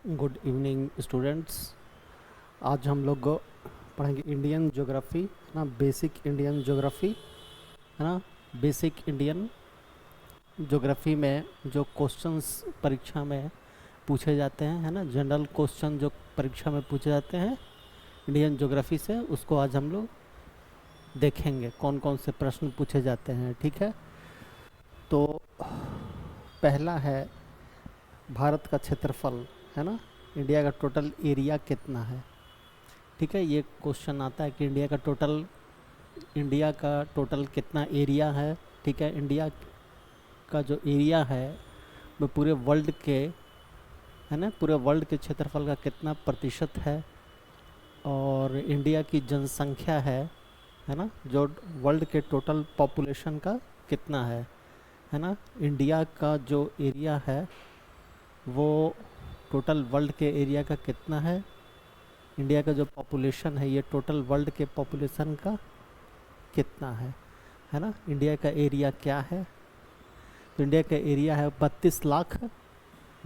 Good evening students. आज हम लोग पढ़ेंगे इंडियन ज्योग्राफी, है ना। बेसिक इंडियन ज्योग्राफी, है ना। बेसिक इंडियन ज्योग्राफी में जो क्वेश्चंस परीक्षा में पूछे जाते हैं, है ना, जनरल क्वेश्चन जो परीक्षा में पूछे जाते हैं इंडियन ज्योग्राफी से, उसको आज हम लोग देखेंगे कौन कौन से प्रश्न पूछे जाते हैं। ठीक है, तो पहला है भारत का क्षेत्रफल, है ना। इंडिया का टोटल एरिया कितना है। ठीक है, ये क्वेश्चन आता है कि इंडिया का टोटल कितना एरिया है। ठीक है, इंडिया का जो एरिया है वो पूरे वर्ल्ड के, है ना, पूरे वर्ल्ड के क्षेत्रफल का कितना प्रतिशत है। और इंडिया की जनसंख्या है ना, जो वर्ल्ड के टोटल पॉपुलेशन का कितना है ना। इंडिया का जो एरिया है वो टोटल वर्ल्ड के एरिया का कितना है। इंडिया का जो पॉपुलेशन है ये टोटल वर्ल्ड के पॉपुलेशन का कितना है ना। इंडिया का एरिया क्या है, तो इंडिया का एरिया है 32 लाख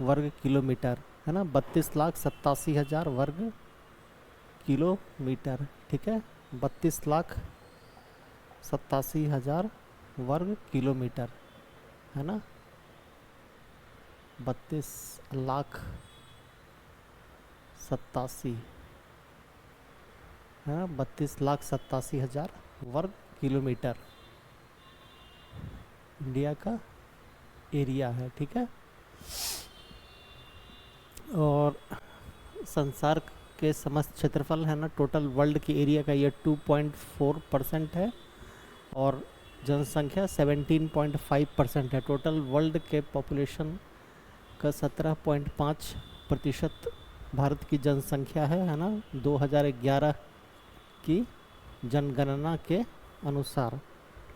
वर्ग किलोमीटर, है ना। 32,87,000 वर्ग किलोमीटर। ठीक है, 32,87,000 वर्ग किलोमीटर, है ना। 32,87,000, है ना। 32,87,000 वर्ग किलोमीटर इंडिया का एरिया है। ठीक है, और संसार के समस्त क्षेत्रफल, है ना, टोटल वर्ल्ड के एरिया का ये 2.4% है और जनसंख्या 17.5% है। टोटल वर्ल्ड के पॉपुलेशन का 17.5% भारत की जनसंख्या है ना। 2011 की जनगणना के अनुसार,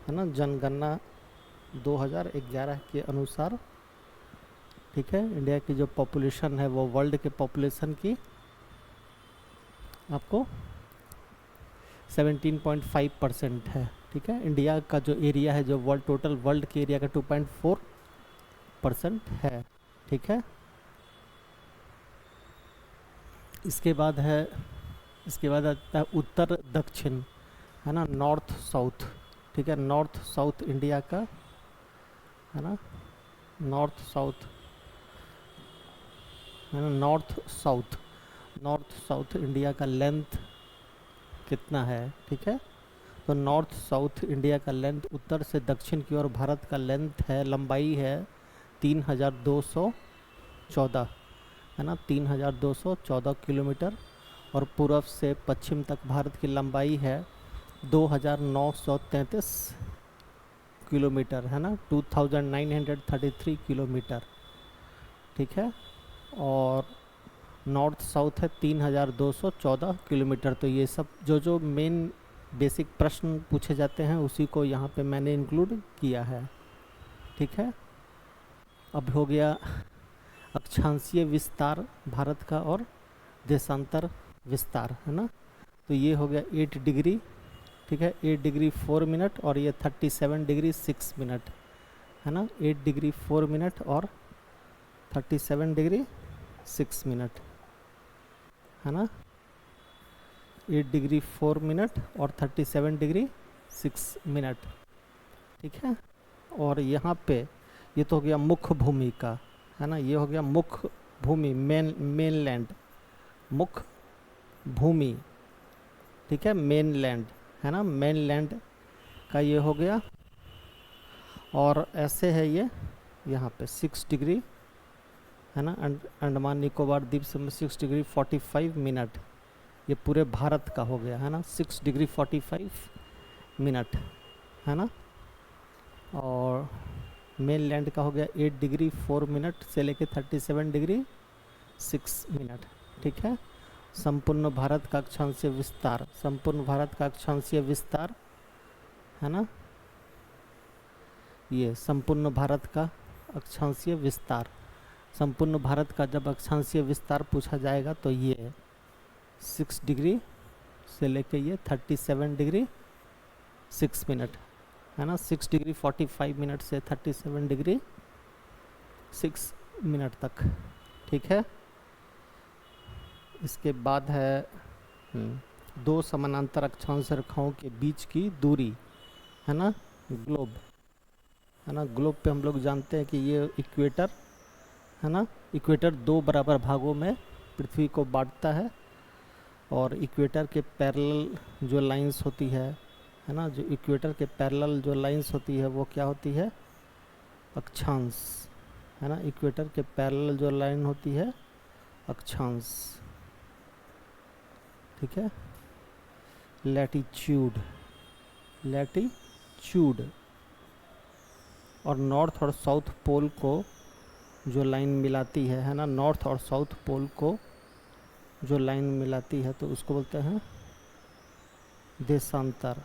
है ना, जनगणना 2011 के अनुसार। ठीक है, इंडिया की जो पॉपुलेशन है वो वर्ल्ड के पॉपुलेशन की आपको 17.5% है। ठीक है, इंडिया का जो एरिया है, जो वर्ल्ड टोटल वर्ल्ड के एरिया का 2.4% है। ठीक है, इसके बाद आता है उत्तर दक्षिण, है ना, नॉर्थ साउथ। ठीक है, नॉर्थ साउथ इंडिया का, है ना, नॉर्थ साउथ, है ना। नॉर्थ साउथ इंडिया का लेंथ कितना है। ठीक है, तो नॉर्थ साउथ इंडिया का लेंथ उत्तर से दक्षिण की ओर भारत का लेंथ है, लंबाई है 3,214, है ना, 3,214 किलोमीटर। और पूर्व से पश्चिम तक भारत की लंबाई है 2,933 किलोमीटर, है ना, 2,933 किलोमीटर। ठीक है, और नॉर्थ साउथ है 3,214 किलोमीटर। तो ये सब जो मेन बेसिक प्रश्न पूछे जाते हैं उसी को यहाँ पे मैंने इंक्लूड किया है। ठीक है, अब हो गया अक्षांशीय विस्तार भारत का और देशांतर विस्तार, है ना। तो ये हो गया 8 डिग्री, ठीक है, 8 डिग्री 4 मिनट, और ये 37 डिग्री 6 मिनट, है ना। 8 डिग्री 4 मिनट और 37 डिग्री 6 मिनट, है ना। 8 डिग्री 4 मिनट और 37 डिग्री 6 मिनट। ठीक है, और यहाँ पे ये तो हो गया मुख्य भूमि का, है ना। ये हो गया मुख्य भूमि, मेनलैंड, मुख्य भूमि। ठीक है, मेनलैंड, है ना, मेनलैंड का ये हो गया। और ऐसे है ये यहाँ पे 6 डिग्री, है ना, अंडमान निकोबार द्वीप समूह 6 डिग्री 45 मिनट, ये पूरे भारत का हो गया, है ना, 6 डिग्री 45 मिनट, है ना। और मेन लैंड का हो गया 8 डिग्री 4 मिनट से लेके 37 डिग्री 6 मिनट। ठीक है, संपूर्ण भारत का अक्षांशीय विस्तार, संपूर्ण भारत का अक्षांशीय विस्तार, है ना, ये संपूर्ण भारत का अक्षांशीय विस्तार। संपूर्ण भारत का जब अक्षांशीय विस्तार पूछा जाएगा तो ये 6 डिग्री से लेके ये 37 डिग्री 6 मिनट, है ना, 6 डिग्री 45 मिनट से 37 डिग्री 6 मिनट तक। ठीक है, इसके बाद है दो समानांतर अक्षांश रेखाओं के बीच की दूरी, है ना, ग्लोब, है ना। ग्लोब पे हम लोग जानते हैं कि ये इक्वेटर, है ना, इक्वेटर दो बराबर भागों में पृथ्वी को बांटता है, और इक्वेटर के पैरेलल जो लाइंस होती है ना, जो इक्वेटर के पैरेलल जो लाइंस होती है वो क्या होती है, अक्षांश, है ना। इक्वेटर के पैरेलल जो लाइन होती है अक्षांश, ठीक है। लैटिट्यूड, लैटिट्यूड, और नॉर्थ और साउथ पोल को जो लाइन मिलाती है ना, नॉर्थ और साउथ पोल को जो लाइन मिलाती है तो उसको बोलते हैं देशांतर,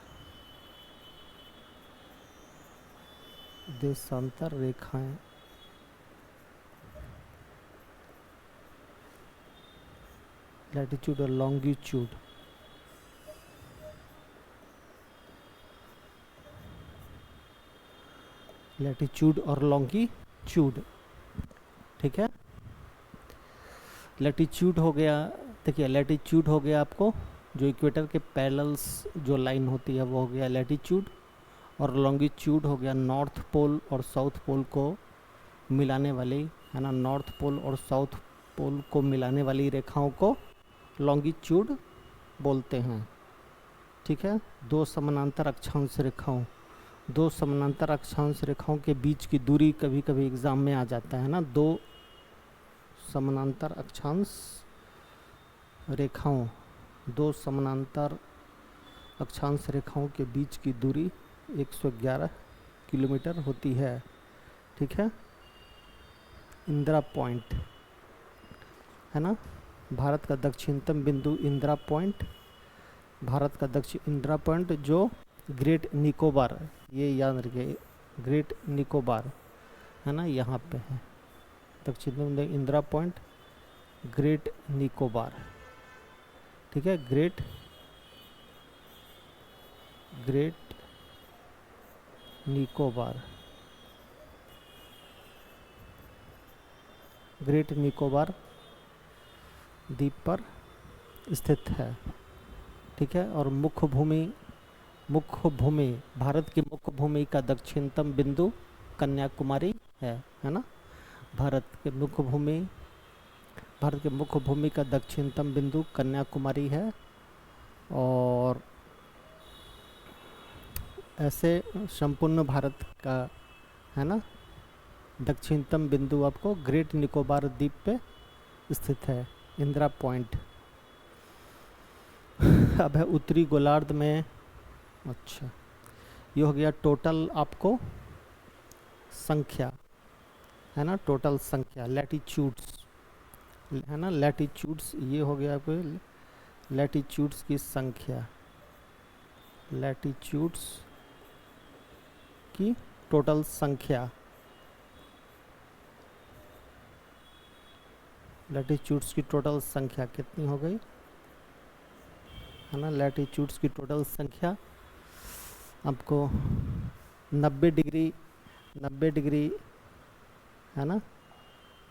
देशांतर रेखाएं। लैटिट्यूड और लॉन्गिट्यूड, लैटिट्यूड और लॉन्गिट्यूड, ठीक है। लैटिट्यूड हो गया, देखिए लैटिट्यूड हो गया आपको जो इक्वेटर के पैरेलल्स जो लाइन होती है वो हो गया लैटिट्यूड, और लॉन्गिट्यूड हो गया नॉर्थ पोल और साउथ पोल को मिलाने वाली, है ना, नॉर्थ पोल और साउथ पोल को मिलाने वाली रेखाओं को लॉन्गिट्यूड बोलते हैं, ठीक है। दो समानांतर अक्षांश रेखाओं, दो समानांतर अक्षांश रेखाओं के बीच की दूरी कभी कभी एग्जाम में आ जाता है ना, दो समानांतर अक्षांश रेखाओं, दो समानांतर अक्षांश रेखाओं के बीच की दूरी 111 किलोमीटर होती है, ठीक है। इंदिरा पॉइंट, है ना, भारत का दक्षिणतम बिंदु इंदिरा पॉइंट, भारत का दक्षिण इंदिरा पॉइंट जो ग्रेट निकोबार, ये याद रखिए, ग्रेट निकोबार, है ना, यहाँ पे है दक्षिणतम इंदिरा पॉइंट, ग्रेट निकोबार, ठीक है। ग्रेट निकोबार, ग्रेट निकोबार द्वीप पर स्थित है, ठीक है। और मुख्य भूमि, भारत की मुख्य भूमि का दक्षिणतम बिंदु कन्याकुमारी है ना। भारत के मुख्य भूमि का दक्षिणतम बिंदु कन्याकुमारी है, और ऐसे संपूर्ण भारत का, है ना, दक्षिणतम बिंदु आपको ग्रेट निकोबार द्वीप पे स्थित है, इंदिरा पॉइंट। अब है उत्तरी गोलार्ध में, अच्छा, ये हो गया टोटल आपको संख्या, है ना, टोटल संख्या, लैटिट्यूड्स, है ना, लैटिट्यूड्स, ये हो गया आपको लैटिट्यूड्स की संख्या, लैटिट्यूड्स की टोटल संख्या, लैटिट्यूड्स की टोटल संख्या कितनी हो गई, है ना। लैटिट्यूड्स की टोटल संख्या आपको 90 डिग्री, 90 डिग्री, है ना,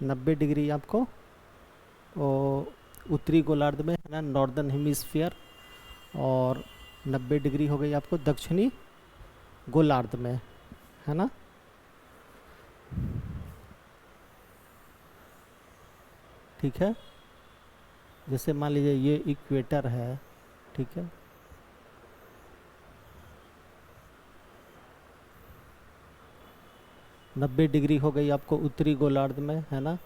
90 डिग्री आपको उत्तरी गोलार्ध में, है ना, नॉर्दर्न हेमिस्फीयर, और 90 डिग्री हो गई आपको दक्षिणी गोलार्ध में, है ना। ठीक है, जैसे मान लीजिए ये इक्वेटर है, ठीक है, नब्बे डिग्री हो गई आपको उत्तरी गोलार्ध में, है ना।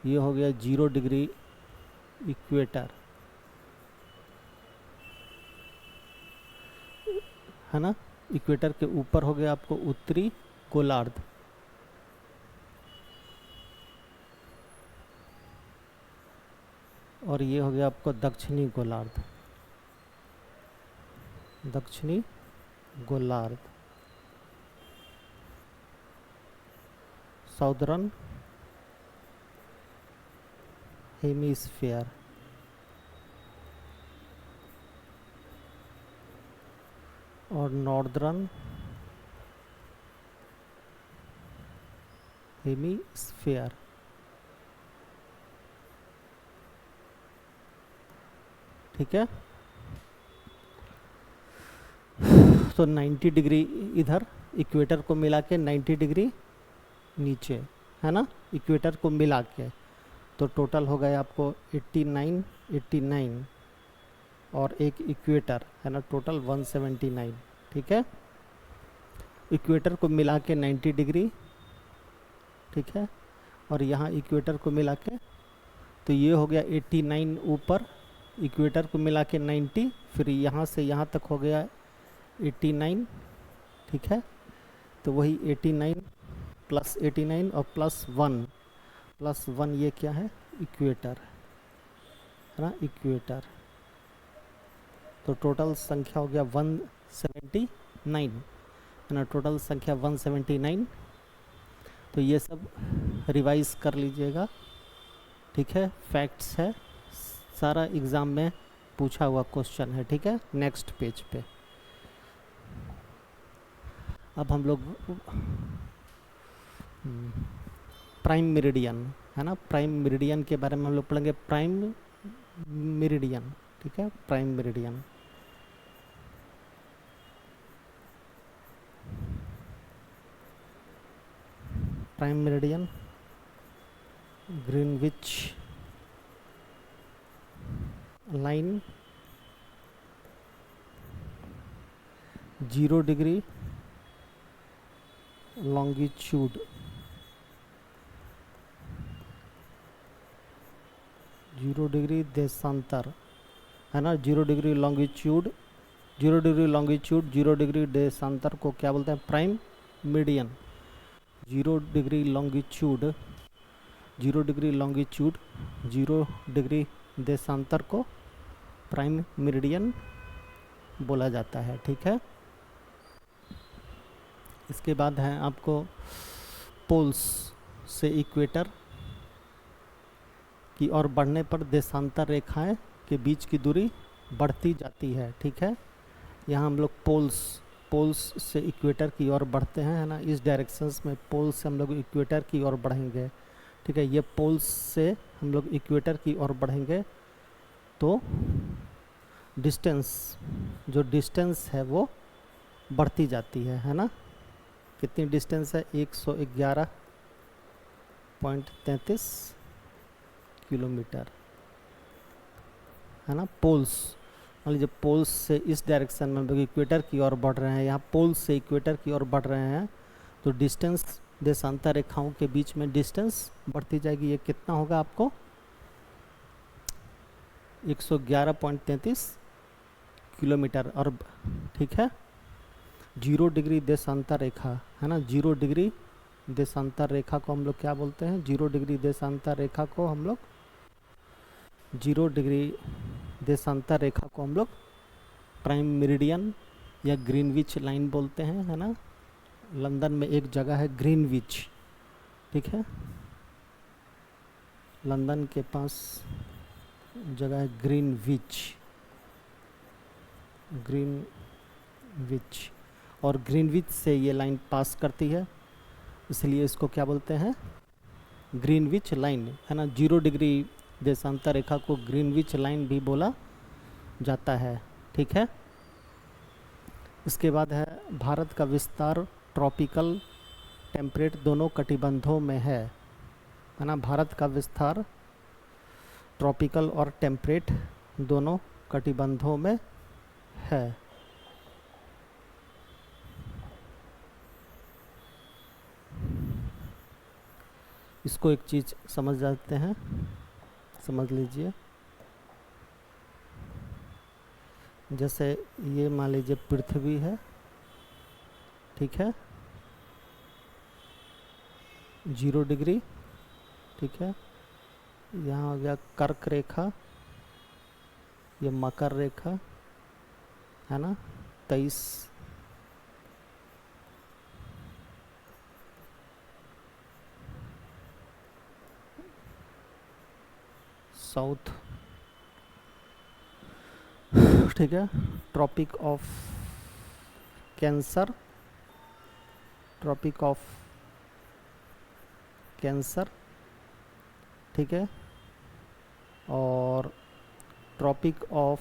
ये हो गया 0 डिग्री इक्वेटर, है ना। इक्वेटर के ऊपर हो गया आपको उत्तरी गोलार्ध, और ये हो गया आपको दक्षिणी गोलार्ध, दक्षिणी गोलार्ध, साउदर्न हेमिस्फीयर, और नॉर्दर्न हेमिस्फीयर, ठीक है। तो 90 डिग्री इधर इक्वेटर को मिला के 90 डिग्री नीचे, है ना, इक्वेटर को मिला के, तो टोटल हो गया आपको 89, 89 और एक इक्वेटर, है ना, टोटल 179, ठीक है। इक्वेटर को मिला के 90 डिग्री, ठीक है, और यहाँ इक्वेटर को मिला के, तो ये हो गया 89 ऊपर, इक्वेटर को मिला के 90, फिर यहाँ से यहाँ तक हो गया 89, ठीक है। तो वही 89 प्लस 89 और प्लस वन ये क्या है, इक्वेटर, है ना, इक्वेटर। तो टोटल संख्या हो गया 179, है ना, टोटल संख्या 179। तो ये सब रिवाइज कर लीजिएगा, ठीक है, फैक्ट्स है, सारा एग्ज़ाम में पूछा हुआ क्वेश्चन है, ठीक है। नेक्स्ट पेज पे अब हम लोग प्राइम मेरिडियन, है ना, प्राइम मेरिडियन के बारे में हम लोग पढ़ेंगे। प्राइम मेरिडियन, ठीक है, prime meridian. Prime meridian Greenwich line 0 degree longitude, 0 degree देशांतर, है ना, 0 degree longitude, 0 degree longitude 0 degree देशांतर को क्या बोलते हैं, prime median. 0 degree longitude, 0 degree longitude 0 degree देशांतर को प्राइम मेरिडियन बोला जाता है, ठीक है। इसके बाद है आपको पोल्स से इक्वेटर की ओर बढ़ने पर देशांतर रेखाएं के बीच की दूरी बढ़ती जाती है, ठीक है। यहाँ हम लोग पोल्स से इक्वेटर की ओर बढ़ते हैं, है ना, इस डायरेक्शंस में पोल्स से हम लोग इक्वेटर की ओर बढ़ेंगे, ठीक है। ये पोल्स से हम लोग इक्वेटर की ओर बढ़ेंगे तो डिस्टेंस, जो डिस्टेंस है वो बढ़ती जाती है ना। कितनी डिस्टेंस है, 111.33 किलोमीटर, है ना। पोल्स, मान लीजिए पोल्स से इस डायरेक्शन में हम लोग इक्वेटर की ओर बढ़ रहे हैं, यहाँ पोल्स से इक्वेटर की ओर बढ़ रहे हैं, तो डिस्टेंस देशांतर रेखाओं के बीच में डिस्टेंस बढ़ती जाएगी। ये कितना होगा आपको, 111.33 किलोमीटर, और ठीक है। 0 डिग्री देशांतर रेखा, है ना, 0 डिग्री देशांतर रेखा को हम लोग क्या बोलते हैं, 0 डिग्री देशांतर रेखा को हम लोग 0 डिग्री देशांतर रेखा को हम लोग प्राइम मेरिडियन या ग्रीनविच लाइन बोलते हैं, है ना। लंदन में एक जगह है ग्रीनविच, ठीक है, लंदन के पास जगह है ग्रीनविच, ग्रीनविच, और ग्रीनविच से ये लाइन पास करती है, इसलिए इसको क्या बोलते हैं, ग्रीनविच लाइन, है ना। 0 डिग्री देशांतर रेखा को ग्रीनविच लाइन भी बोला जाता है, ठीक है। इसके बाद है भारत का विस्तार ट्रॉपिकल टेम्परेट दोनों कटिबंधों में है ना। भारत का विस्तार ट्रॉपिकल और टेम्परेट दोनों कटिबंधों में है। इसको एक चीज़ समझ जाते हैं, समझ लीजिए। जैसे ये मान लीजिए पृथ्वी है, ठीक है, 0 डिग्री, ठीक है। यहाँ हो गया कर्क रेखा, ये मकर रेखा, है ना, 23 साउथ, ठीक है। Tropic of cancer, tropic of cancer, ठीक है, और ट्रॉपिक ऑफ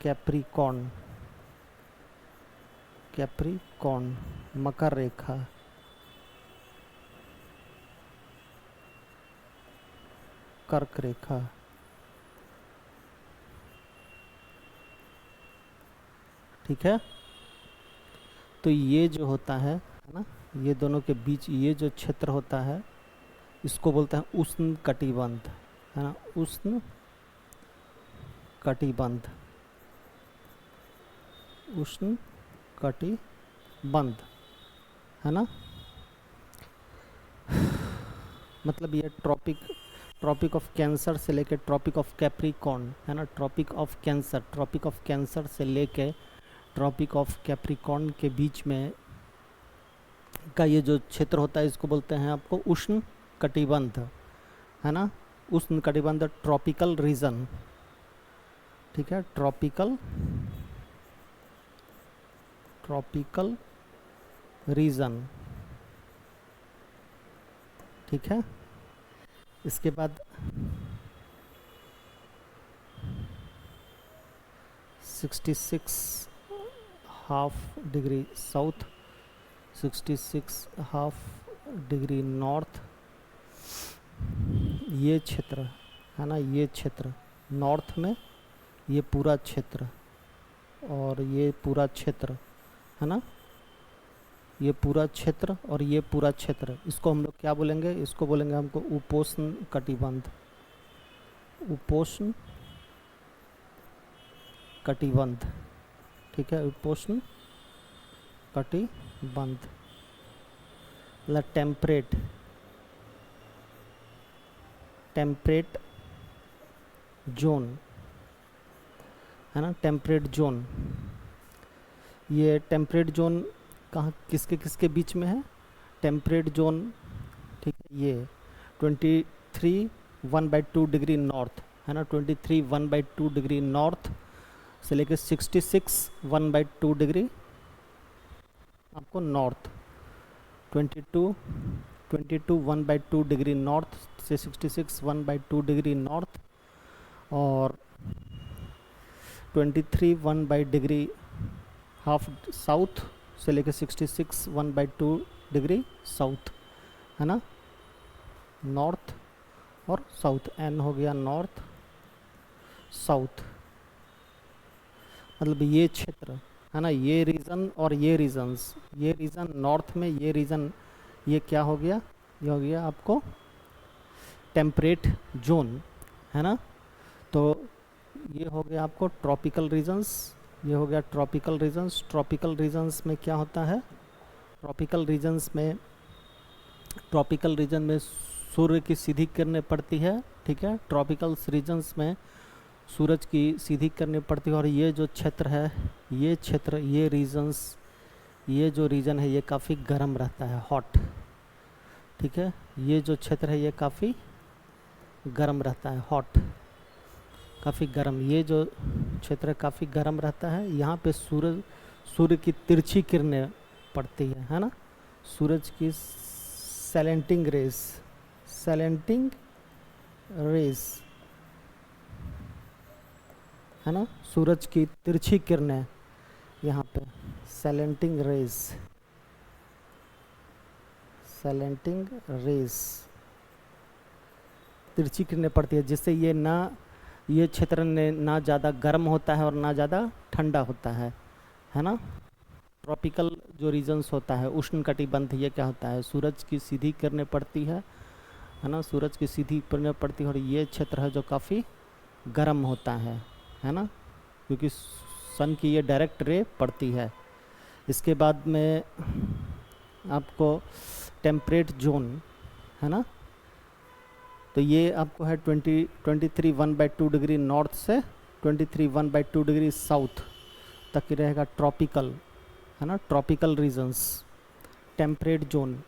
कैप्रिकॉर्न, कैप्रिकॉर्न, मकर रेखा, कर्क रेखा, ठीक है। तो ये जो होता है ना, ये दोनों के बीच ये जो क्षेत्र होता है इसको बोलते हैं उष्ण कटिबंध, है ना, उष्ण कटिबंध, उष्ण कटिबंध, है ना। मतलब ये ट्रॉपिक ऑफ कैंसर से लेके ट्रॉपिक ऑफ कैप्रिकॉर्न, है ना, ट्रॉपिक ऑफ कैंसर से लेके ट्रॉपिक ऑफ कैप्रिकॉर्न के बीच में का ये जो क्षेत्र होता है इसको बोलते हैं आपको उष्ण कटिबंध, है ना, उष्ण कटिबंध ट्रॉपिकल रीजन, ठीक है, ट्रॉपिकल रीजन, ठीक है। इसके बाद 66 half degree south, 66 half degree north, ये क्षेत्र, है ना, ये क्षेत्र नॉर्थ में, ये पूरा क्षेत्र और ये पूरा क्षेत्र, है ना, ये पूरा क्षेत्र और ये पूरा क्षेत्र, इसको हम लोग क्या बोलेंगे, इसको बोलेंगे हमको उपोष्ण कटिबंध, उपोष्ण कटिबंध, ठीक है, उपोष्ण कटिबंध, मतलब टेम्परेट जोन, है ना, टेम्परेट जोन। ये टेम्परेट जोन कहाँ किसके किसके बीच में है, टेम्परेट जोन, ठीक है, ये 23 1/2 डिग्री नॉर्थ, है ना, 23 1/2 डिग्री नॉर्थ से लेकर 66 1/2 डिग्री आपको नॉर्थ, 22 1/2 डिग्री नॉर्थ से 66 1/2 डिग्री नॉर्थ, और 23 1 डिग्री हाफ साउथ से लेकर 66 1/2 डिग्री साउथ, है ना, नॉर्थ और साउथ, एन हो गया नॉर्थ साउथ, मतलब ये क्षेत्र, है ना, ये रीजन और ये रीजन्स, ये रीजन नॉर्थ में, ये रीजन, ये क्या हो गया, ये हो गया आपको टेम्परेट जोन, है ना। तो ये हो गया आपको ट्रॉपिकल रीजन्स, ये हो गया ट्रॉपिकल रीजन्स। ट्रॉपिकल रीजन्स में क्या होता है, ट्रॉपिकल रीजन में सूर्य की सीधी किरणें पड़ती है, ठीक है, ट्रॉपिकल रीजन्स में सूरज की सीधी किरणें पड़ती है, और ये जो क्षेत्र है, ये क्षेत्र, ये रीजन्स, ये जो रीजन है ये काफ़ी गर्म रहता है, हॉट, ठीक है, ये जो क्षेत्र है ये काफ़ी गर्म रहता है, हॉट, काफ़ी गर्म, ये जो क्षेत्र है काफ़ी गर्म रहता है। यहाँ पे सूर्य की तिरछी किरणें पड़ती है ना, सूरज की सैलेंटिंग रेज, है ना, सूरज की तिरछी किरणें यहाँ पे सैलेंटिंग रेज तिरछी किरणें पड़ती है, जिससे ये क्षेत्र ना ज़्यादा गर्म होता है और ना ज़्यादा ठंडा होता है ना। ट्रॉपिकल जो रीजन्स होता है, उष्ण कटिबंध, ये क्या होता है, सूरज की सीधी किरणें पड़ती है ना, सूरज की सीधी किरणें पड़ती है, और ये क्षेत्र है जो काफ़ी गर्म होता है ना, क्योंकि सन की ये डायरेक्ट रे पड़ती है। इसके बाद में आपको टेम्परेट जोन, है ना, तो ये आपको है 23 1/2 डिग्री नॉर्थ से 23 1/2 डिग्री साउथ तक ही रहेगा ट्रॉपिकल, है ना, tropical regions. Temperate zone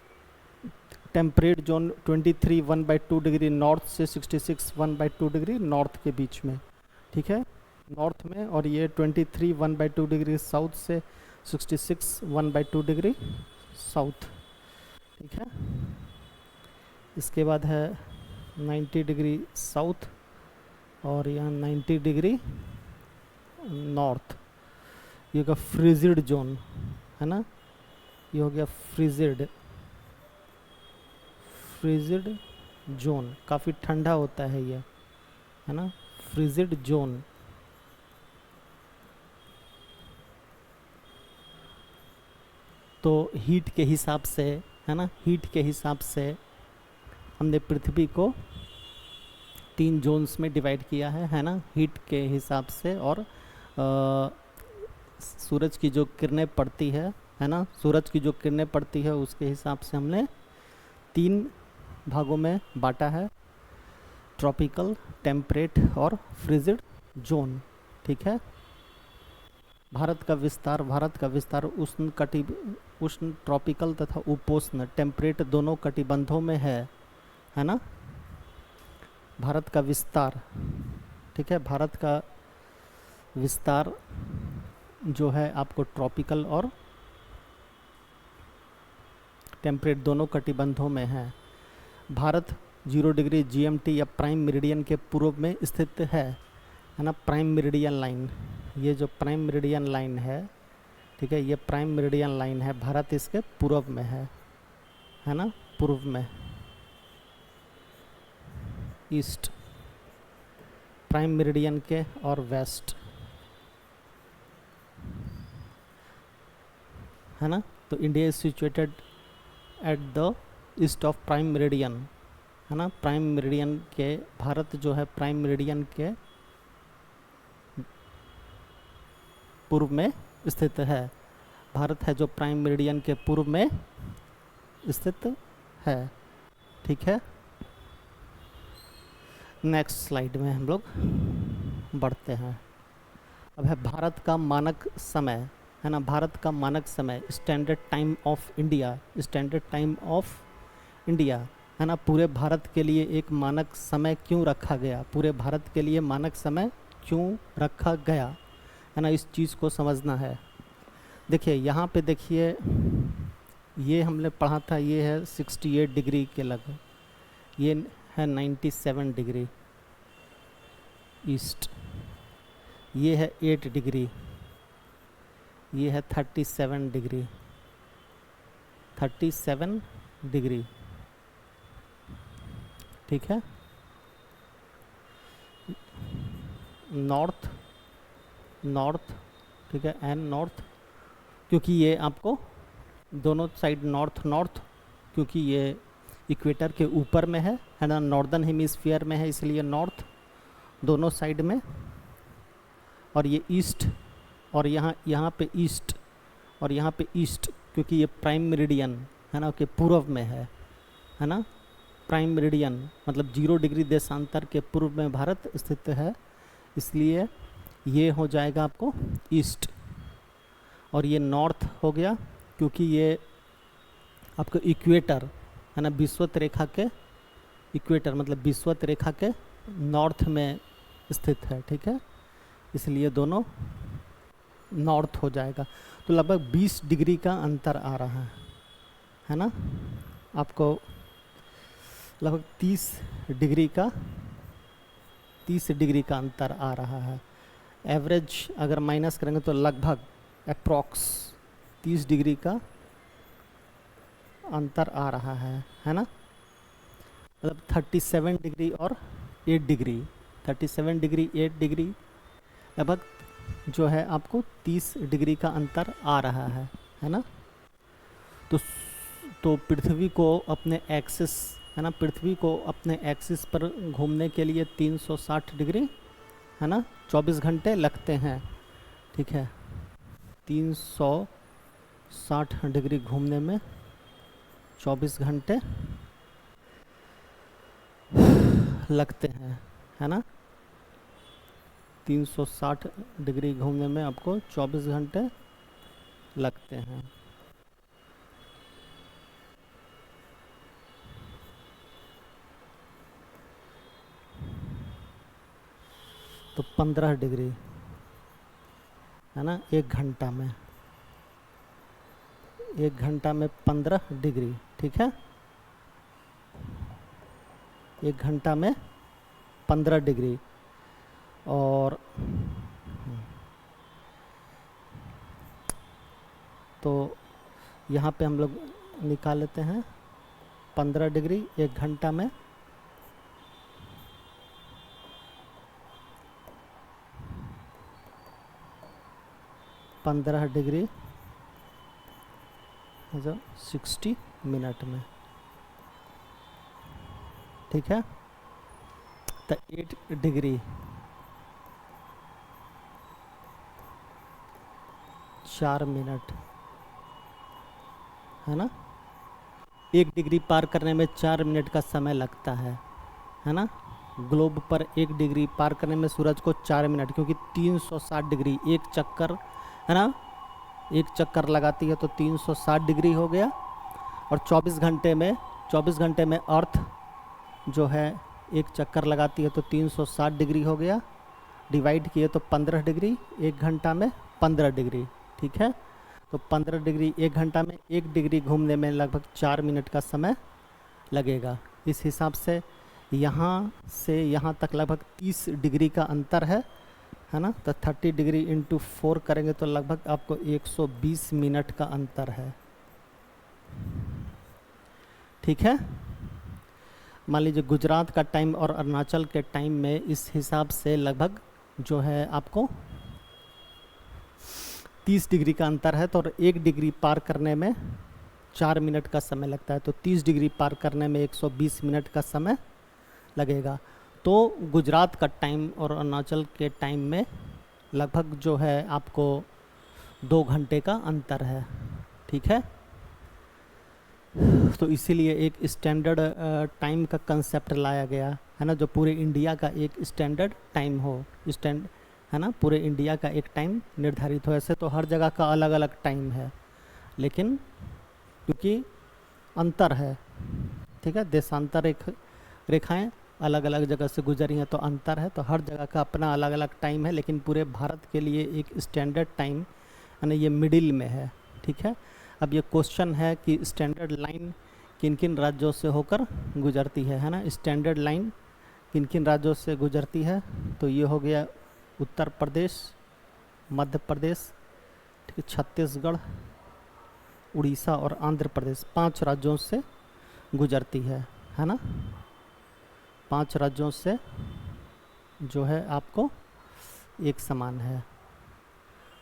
23 1/2 degree north से 66 1/2 डिग्री नॉर्थ के बीच में, ठीक है, नॉर्थ में, और ये 23 1/2 डिग्री साउथ से 66 1/2 डिग्री साउथ, ठीक है। इसके बाद है 90 डिग्री साउथ और यहाँ 90 डिग्री नॉर्थ। ये होगा फ्रीजिड जोन, है ना, ये हो गया फ्रीजिड फ्रीजिड जोन, काफ़ी ठंडा होता है ये, है ना, फ्रीजिड जोन। तो हीट के हिसाब से, है ना, हीट के हिसाब से हमने पृथ्वी को 3 जोन्स में डिवाइड किया है ना, हीट के हिसाब से। और सूरज की जो किरणें पड़ती है ना, सूरज की जो किरणें पड़ती है उसके हिसाब से हमने 3 भागों में बांटा है, ट्रॉपिकल, टेम्परेट और फ्रीजिड जोन। ठीक है। भारत का विस्तार उष्ण ट्रॉपिकल तथा उपोष्ण टेम्परेट दोनों कटिबंधों में है ना, भारत का विस्तार। ठीक है, भारत का विस्तार जो है आपको ट्रॉपिकल और टेम्परेट दोनों कटिबंधों में है। भारत 0 डिग्री GMT या प्राइम मेरिडियन के पूर्व में स्थित है ना, प्राइम मेरिडियन लाइन। ये जो प्राइम मेरिडियन लाइन है, ठीक है, ये प्राइम मेरिडियन लाइन है, भारत इसके पूर्व में है ना, पूर्व में, ईस्ट प्राइम मेरिडियन के, और वेस्ट, है ना। तो India is situated at the east of prime meridian, है ना, प्राइम मेरिडियन के, भारत जो है प्राइम मेरिडियन के पूर्व में स्थित है। भारत है जो प्राइम मेरिडियन के पूर्व में स्थित है। ठीक है, नेक्स्ट स्लाइड में हम लोग बढ़ते हैं। अब है भारत का मानक समय, है ना, भारत का मानक समय, standard time of India, standard time of India, है ना। पूरे भारत के लिए एक मानक समय क्यों रखा गया, पूरे भारत के लिए मानक समय क्यों रखा गया, है ना, इस चीज़ को समझना है। देखिए यहाँ पे देखिए, ये हमने पढ़ा था, ये है 68 डिग्री के लगभग, ये है 97 डिग्री ईस्ट, ये है 8 डिग्री, ये है 37 डिग्री, 37 डिग्री। ठीक है, नॉर्थ, नॉर्थ, ठीक है, एंड नॉर्थ, क्योंकि ये आपको दोनों साइड नॉर्थ नॉर्थ, क्योंकि ये इक्वेटर के ऊपर में है ना, नॉर्दर्न हेमिस्फीयर में है, इसलिए नॉर्थ दोनों साइड में। और ये ईस्ट, और यहाँ पे ईस्ट, और यहाँ पे ईस्ट, क्योंकि ये प्राइम मेरिडियन, है ना, के पूर्व में है ना, प्राइम मेरिडियन मतलब 0 डिग्री देशांतर के पूर्व में भारत स्थित है, इसलिए ये हो जाएगा आपको ईस्ट। और ये नॉर्थ हो गया, क्योंकि ये आपको इक्वेटर, है ना, विषुवत रेखा के, इक्वेटर मतलब विषुवत रेखा के नॉर्थ में स्थित है। ठीक है, इसलिए दोनों नॉर्थ हो जाएगा। तो लगभग 20 डिग्री का अंतर आ रहा है ना, आपको लगभग 30 डिग्री का अंतर आ रहा है। एवरेज अगर माइनस करेंगे तो लगभग अप्रॉक्स 30 डिग्री का अंतर आ रहा है ना, मतलब 37 डिग्री और 8 डिग्री, 37 डिग्री 8 डिग्री, लगभग जो है आपको 30 डिग्री का अंतर आ रहा है ना। तो पृथ्वी को अपने एक्सिस, है ना, पृथ्वी को अपने एक्सिस पर घूमने के लिए 360 डिग्री, है ना, 24 घंटे लगते हैं। ठीक है, 360 डिग्री घूमने में 24 घंटे लगते हैं, है ना, 360 डिग्री घूमने में आपको 24 घंटे लगते हैं। तो 15 डिग्री, है ना, 1 घंटा में, 1 घंटा में 15 डिग्री। ठीक है, 1 घंटा में 15 डिग्री। और तो यहाँ पे हम लोग निकाल लेते हैं 15 डिग्री 1 घंटा में 15 डिग्री 60 मिनट में, ठीक है। तो 8 डिग्री 4 मिनट, है ना। 1 डिग्री पार करने में 4 मिनट का समय लगता है ना। ग्लोब पर 1 डिग्री पार करने में सूरज को 4 मिनट, क्योंकि 360 डिग्री एक चक्कर, है ना, एक चक्कर लगाती है तो 360 डिग्री हो गया। और 24 घंटे में अर्थ जो है एक चक्कर लगाती है तो 360 डिग्री हो गया। डिवाइड किए तो 15 डिग्री 1 घंटा में 15 डिग्री, ठीक है। तो 15 डिग्री 1 घंटा में 1 डिग्री घूमने में लगभग 4 मिनट का समय लगेगा। इस हिसाब से यहाँ तक लगभग 30 डिग्री का अंतर है ना। तो 30 डिग्री इंटू 4 करेंगे तो लगभग आपको 120 मिनट का अंतर है, ठीक है। मान लीजिए गुजरात का टाइम और अरुणाचल के टाइम में इस हिसाब से लगभग जो है आपको 30 डिग्री का अंतर है। तो 1 डिग्री पार करने में 4 मिनट का समय लगता है, तो 30 डिग्री पार करने में 120 मिनट का समय लगेगा। तो गुजरात का टाइम और अरुणाचल के टाइम में लगभग जो है आपको 2 घंटे का अंतर है, ठीक है। तो इसीलिए एक स्टैंडर्ड टाइम का कंसेप्ट लाया गया है ना, जो पूरे इंडिया का एक स्टैंडर्ड टाइम हो, है ना, पूरे इंडिया का एक टाइम निर्धारित हो। ऐसे तो हर जगह का अलग अलग टाइम है, लेकिन क्योंकि अंतर है, ठीक है, देशांतर रेखाएं अलग अलग जगह से गुजरी हैं तो अंतर है, तो हर जगह का अपना अलग अलग टाइम है, लेकिन पूरे भारत के लिए एक स्टैंडर्ड टाइम है ना, ये मिडिल में है, ठीक है। अब ये क्वेश्चन है कि स्टैंडर्ड लाइन किन किन राज्यों से होकर गुजरती है ना। स्टैंडर्ड लाइन किन किन राज्यों से गुजरती है, तो ये हो गया उत्तर प्रदेश, मध्य प्रदेश, ठीक है, छत्तीसगढ़, उड़ीसा और आंध्र प्रदेश, 5 राज्यों से गुजरती है ना। 5 राज्यों से जो है आपको एक समान है।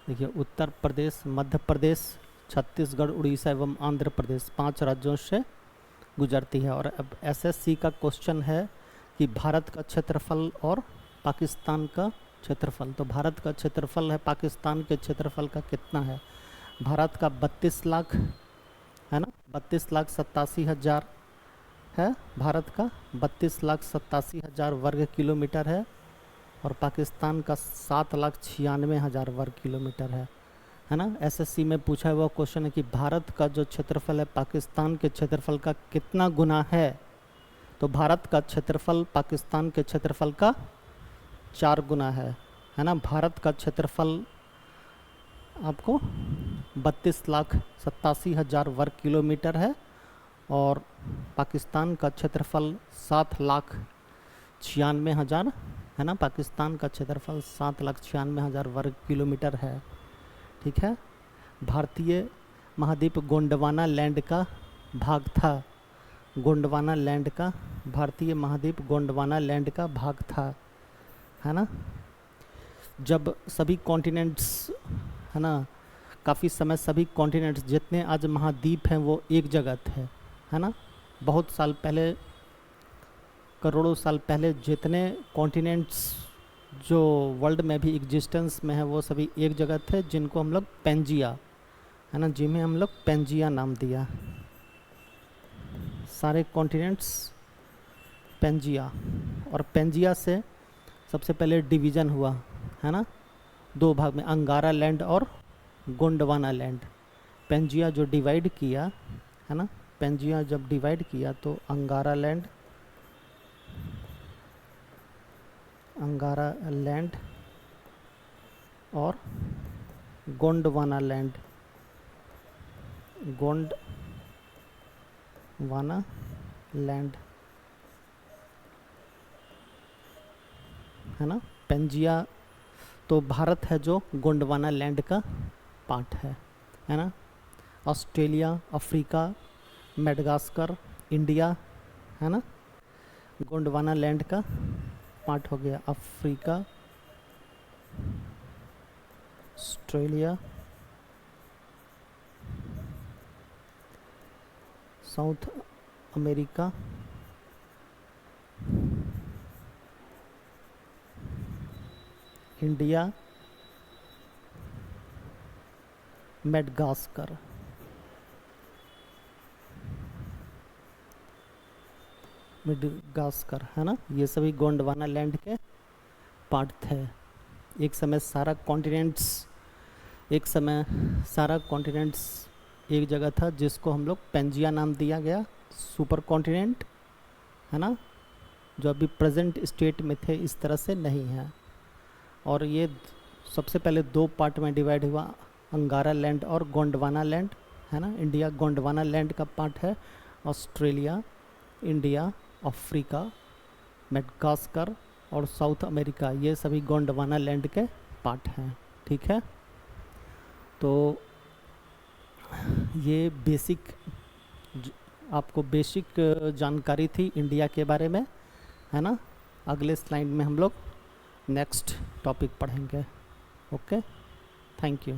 देखिए उत्तर प्रदेश, मध्य प्रदेश, छत्तीसगढ़, उड़ीसा एवं आंध्र प्रदेश 5 राज्यों से गुजरती है। और अब एसएससी का क्वेश्चन है कि भारत का क्षेत्रफल और पाकिस्तान का क्षेत्रफल। तो भारत का क्षेत्रफल है पाकिस्तान के क्षेत्रफल का कितना है। भारत का 32 लाख है ना, 32,87,000 है भारत का, 32,87,000 वर्ग किलोमीटर है। और पाकिस्तान का 7,96,000 वर्ग किलोमीटर है ना। एसएससी में पूछा हुआ क्वेश्चन है कि भारत का जो क्षेत्रफल है पाकिस्तान के क्षेत्रफल का कितना गुना है। तो भारत का क्षेत्रफल पाकिस्तान के क्षेत्रफल का 4 गुना है ना। भारत का क्षेत्रफल आपको 32,87,000 वर्ग किलोमीटर है और पाकिस्तान का क्षेत्रफल 7,96,000 है ना। पाकिस्तान का क्षेत्रफल 7,96,000 वर्ग किलोमीटर है, ठीक है। भारतीय महाद्वीप गोंडवाना लैंड का भाग था। गोंडवाना लैंड का, भारतीय महाद्वीप गोंडवाना लैंड का भाग था, है ना। जब सभी कॉन्टिनेंट्स है ना, काफ़ी समय सभी कॉन्टिनेंट्स जितने आज महाद्वीप हैं वो एक जगह थे, है ना। बहुत साल पहले, करोड़ों साल पहले जितने कॉन्टिनेंट्स जो वर्ल्ड में भी एग्जिस्टेंस में है वो सभी एक जगह थे, जिनको हम लोग पेंजिया है ना, जिन्हें हम लोग पेंजिया नाम दिया। सारे कॉन्टिनेंट्स पेंजिया, और पेंजिया से सबसे पहले डिवीज़न हुआ है ना 2 भाग में, अंगारा लैंड और गोंडवाना लैंड। पेंजिया जो डिवाइड किया है ना, पेंजिया जब डिवाइड किया तो अंगारा लैंड और गोंडवाना लैंड है ना। पेंजिया तो भारत है जो गोंडवाना लैंड का पार्ट है ना। ऑस्ट्रेलिया, अफ्रीका, मेडागास्कर, इंडिया, है ना, गोंडवाना लैंड का पार्ट हो गया। Africa, Australia, south America, India, Madagascar. Madagascar, है ना, ये सभी गोंडवाना लैंड के पार्ट थे। एक समय सारा कॉन्टिनेंट्स एक जगह था जिसको हम लोग पेंजिया नाम दिया गया, सुपर कॉन्टिनेंट, है ना, जो अभी प्रेजेंट स्टेट में थे इस तरह से नहीं है। और ये सबसे पहले दो पार्ट में डिवाइड हुआ, अंगारा लैंड और गोंडवाना लैंड, है ना। इंडिया गोंडवाना लैंड का पार्ट है। ऑस्ट्रेलिया, इंडिया, अफ्रीका, मेडागास्कर और साउथ अमेरिका, ये सभी गोंडवाना लैंड के पार्ट हैं। ठीक है, तो ये आपको बेसिक जानकारी थी इंडिया के बारे में, है ना। अगले स्लाइड में हम लोग नेक्स्ट टॉपिक पढ़ेंगे। Okay, thank you.